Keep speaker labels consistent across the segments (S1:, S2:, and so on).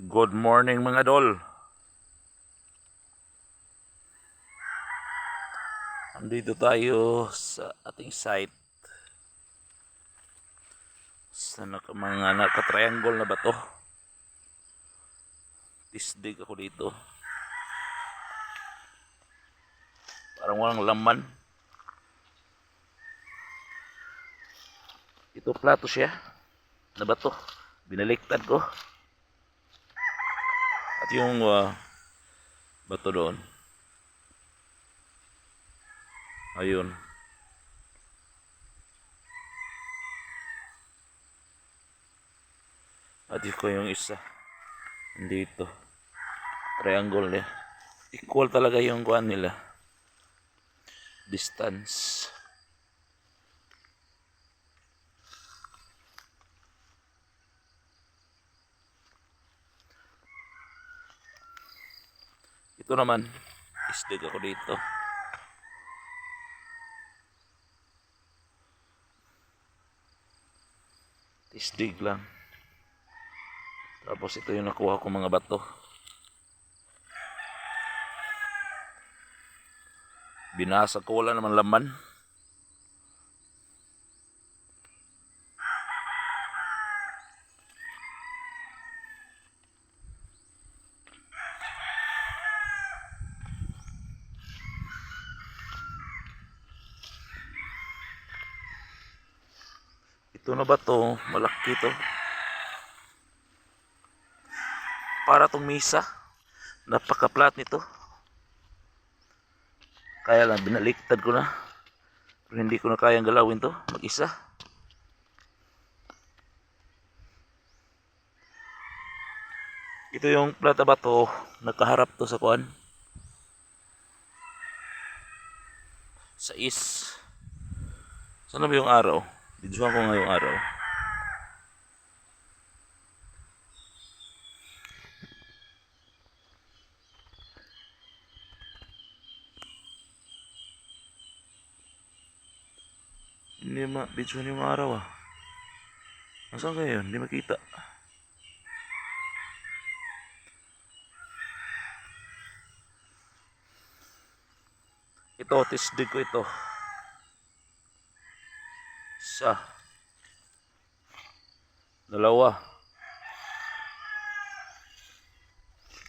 S1: Good morning mga dol. Andito tayo sa ating site sa mga naka-triangle na bato. Tisdig ako dito. Parang walang laman. Ito plato siya na bato. Binaliktad ko. At yung bato doon. Ayun. At ito yung isa. Dito. Triangle niya. Equal talaga yung kuan nila. Distance. Ito naman. Isdig ako dito. Isdig lang. Tapos ito yung nakuha ko mga bato. Binasag ko, wala naman laman. Ito na ba to? Malaki to. Para tong misa. Napaka-flat nito. Kaya lang binaliktad ko na. Pero hindi ko na kayang galawin to mag-isa. Ito yung plata bato. Nakaharap to sa kuan. Sa is. Sana ba yung araw? Videoan ko ngayong araw. Hindi videoan yung araw ah. Nasaan kayo yun? Hindi makita. Ito, tisdig ko ito. Isa. Dalawa.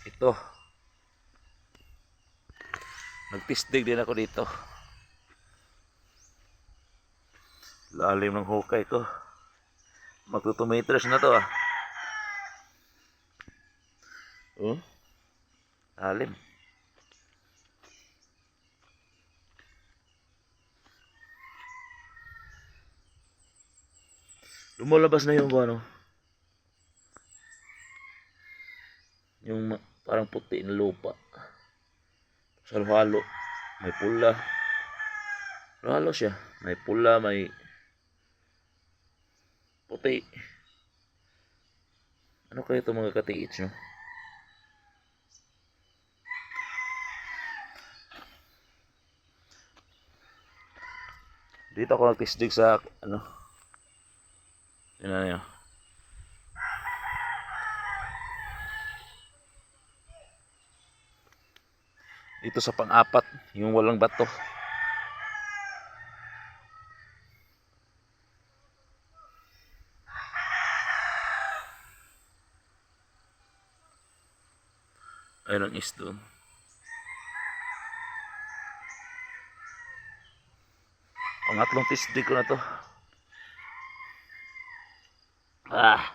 S1: Ito. Nagtisdig din ako dito. Lalim ng hukay ko. Magto 2 meters na to ah. Oh. Lalim. Lumalabas na yung ano. Yung parang puti na lupa. Sa halo. May pula. Halo siya. May pula, may puti. Ano kaya ito mga katiits no? Dito ako nagtisdig sa ano. Yan na yun. Dito sa pang-apat, yung walang bato. Ayun ang is doon. Pangatlong tisdig ko na to. Ah!